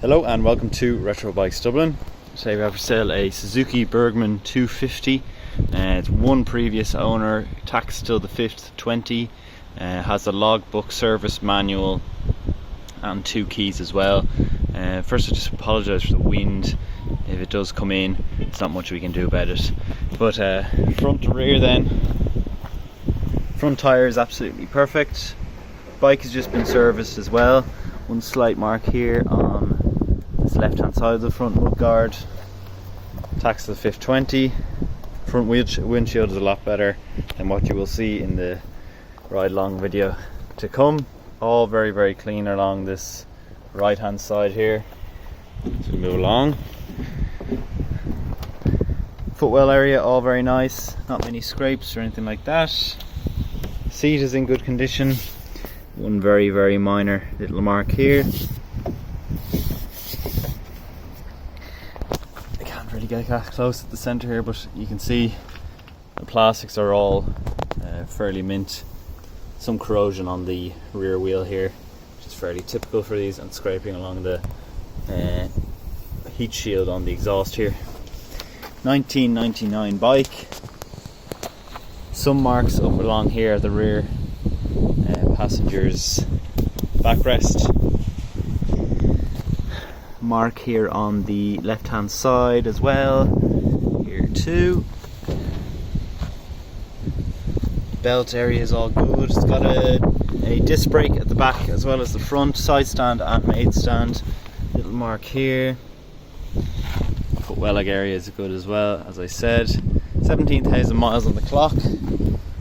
Hello and welcome to Retro Bikes Dublin. Today we have for sale a Suzuki Burgman 250. It's one previous owner, taxed till the 5th 20. Has a logbook, service manual and 2 keys as well. First I just apologise for the wind. If it does come in, it's not much we can do about it. But front to rear then. Front tyre is absolutely perfect. Bike has just been serviced as well. One slight mark here on this left hand side of the front mudguard. Taxed to the 520. Front windshield is a lot better than what you will see in the ride along video to come. All very clean along this right hand side here. So we move along. Footwell area all very nice, not many scrapes or anything like that. Seat is in good condition. One very minor little mark here. I can't really get that close at the centre here, but you can see the plastics are all fairly mint. Some corrosion on the rear wheel here, which is fairly typical for these, and scraping along the heat shield on the exhaust here. 1999 bike. Some marks up along here at the rear passenger's backrest. Mark here on the left hand side as well. Here too. Belt area is all good. It's got a disc brake at the back as well as the front, side stand and maid stand. Little mark here. Footwell leg area is good as well, as I said. 17,000 miles on the clock.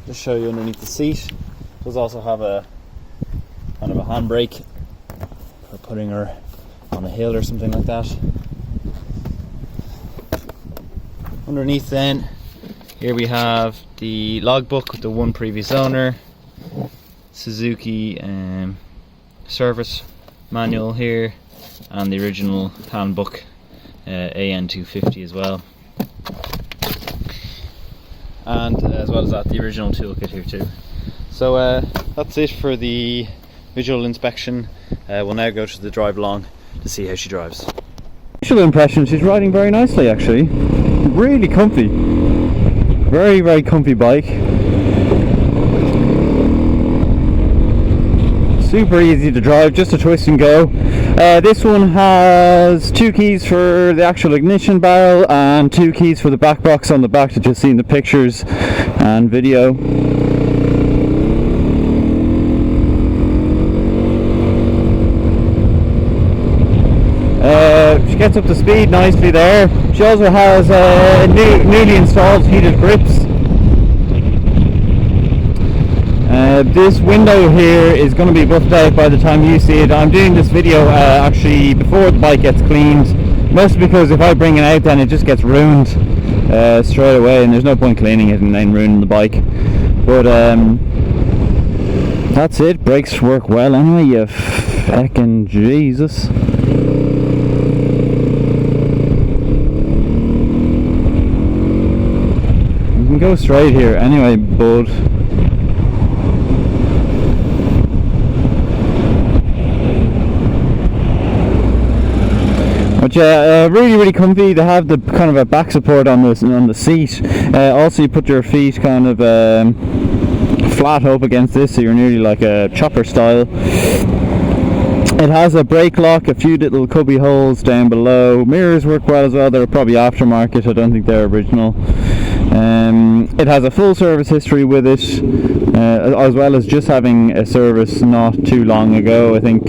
Just show you underneath the seat. Does also have a kind of a handbrake for putting her on a hill or something like that. Underneath then, here we have the logbook with the one previous owner, Suzuki service manual here, and the original handbook AN250 as well. And as well as that, the original toolkit here too. So that's it for the visual inspection. We'll now go to the drive along to see how she drives. Visual impression, she's riding very nicely actually. Really comfy. Very comfy bike. Super easy to drive, just a twist and go. This one has 2 keys for the actual ignition barrel and 2 keys for the back box on the back that you'll see in the pictures and video. She gets up to speed nicely there. She also has newly installed heated grips. This window here is going to be buffed out by the time you see it. I'm doing this video actually before the bike gets cleaned, mostly because if I bring it out then it just gets ruined straight away, and there's no point cleaning it and then ruining the bike. But that's it. Brakes work well anyway, you feckin' Jesus. You can go straight here anyway, bud. But yeah, really comfy. They have the kind of a back support on the seat. Also, you put your feet kind of flat up against this, so you're nearly like a chopper style. It has a brake lock, a few little cubby holes down below. Mirrors work well as well. They're probably aftermarket. I don't think they're original. It has a full service history with it, as well as just having a service not too long ago. I think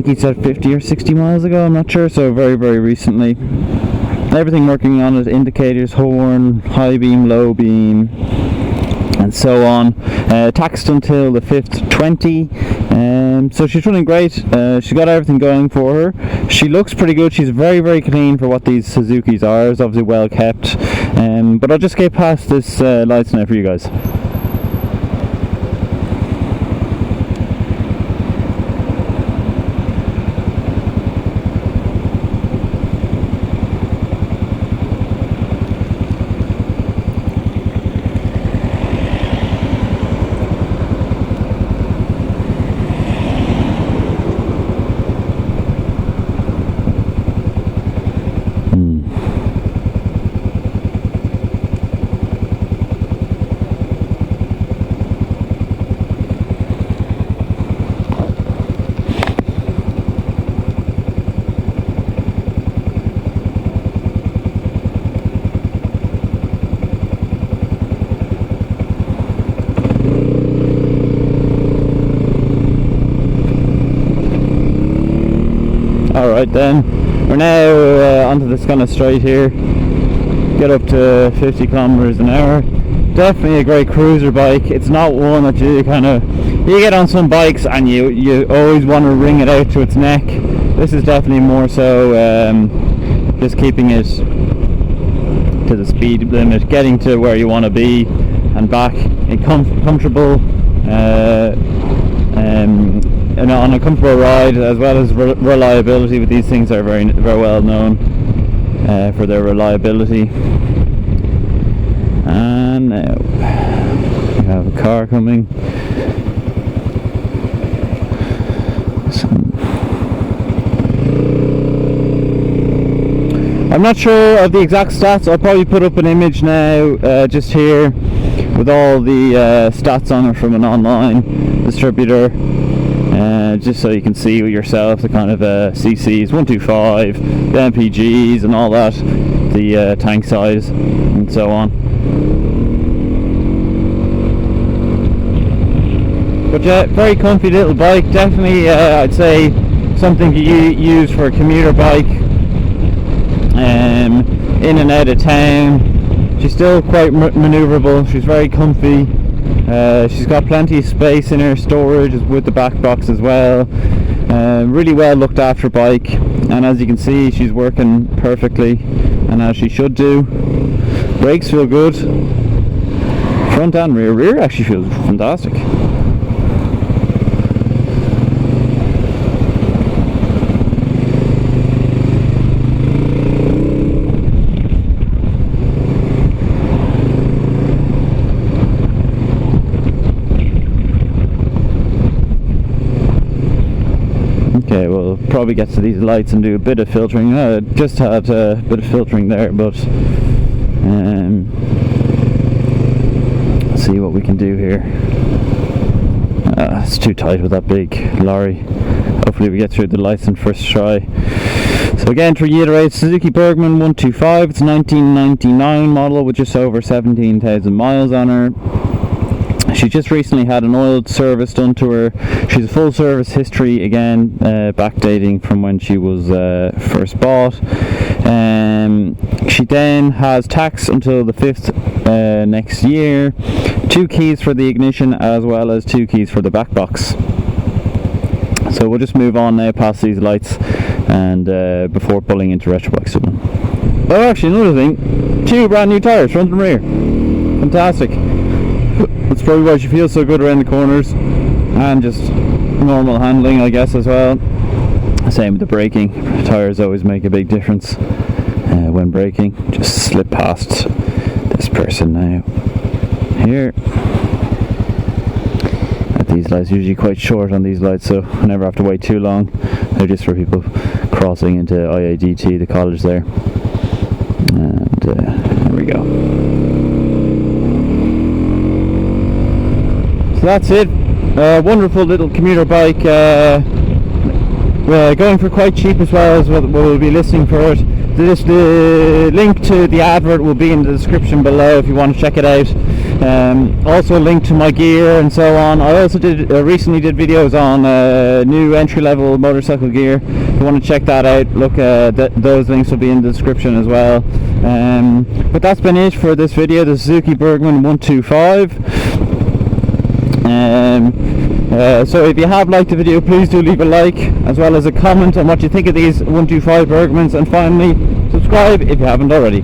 he said 50 or 60 miles ago, I'm not sure, so very recently. Everything working on it, indicators, horn, high beam, low beam, and so on. Taxed until the 5th 20. So she's running great. She's got everything going for her. She looks pretty good. She's very clean for what these Suzukis are. It's obviously well kept. But I'll just get past this lights now for you guys. Alright then, we're now onto this kind of straight here. Get up to 50 kilometers an hour. Definitely a great cruiser bike. It's not one that you get on some bikes and you always want to wring it out to its neck. This is definitely more so just keeping it to the speed limit, getting to where you want to be and back in comfortable and on a comfortable ride, as well as reliability. With these things are very well known for their reliability. And now we have a car coming. I'm not sure of the exact stats. I'll probably put up an image now just here with all the stats on it from an online distributor, just so you can see yourself the kind of CCs, 125, the MPGs and all that, the tank size and so on. But yeah, very comfy little bike. Definitely I'd say something you use for a commuter bike, in and out of town. She's still quite manoeuvrable. She's very comfy. She's got plenty of space in her storage with the back box as well. Really well looked after bike, and as you can see, she's working perfectly and as she should do. Brakes feel good, front and rear actually feels fantastic. Okay, we'll probably get to these lights and do a bit of filtering. Just had a bit of filtering there, but see what we can do here. It's too tight with that big lorry. Hopefully we get through the lights in first try. So again, to reiterate, Suzuki Burgman 125. It's a 1999 model with just over 17,000 miles on her. She just recently had an oil service done to her. She's a full service history again, backdating from when she was first bought. She then has tax until the 5th next year. 2 keys for the ignition as well as 2 keys for the back box. So we'll just move on now past these lights and before pulling into retro bike signal. Oh, actually another thing, 2 brand new tyres, front and rear. Fantastic. That's probably why she feels so good around the corners, and just normal handling, I guess, as well. Same with the braking. Tyres always make a big difference when braking. Just slip past this person now. Here. At these lights, usually quite short on these lights, so I never have to wait too long. They're just for people crossing into IADT, the college there. And there we go. So that's it. Wonderful little commuter bike. We're going for quite cheap as well as what we'll be listing for it. The link to the advert will be in the description below if you want to check it out. Also a link to my gear and so on. I also recently did videos on new entry-level motorcycle gear. If you want to check that out, look, those links will be in the description as well. But that's been it for this video, the Suzuki Burgman 125. So if you have liked the video, please do leave a like as well as a comment on what you think of these 125 Burgmans, and finally subscribe if you haven't already.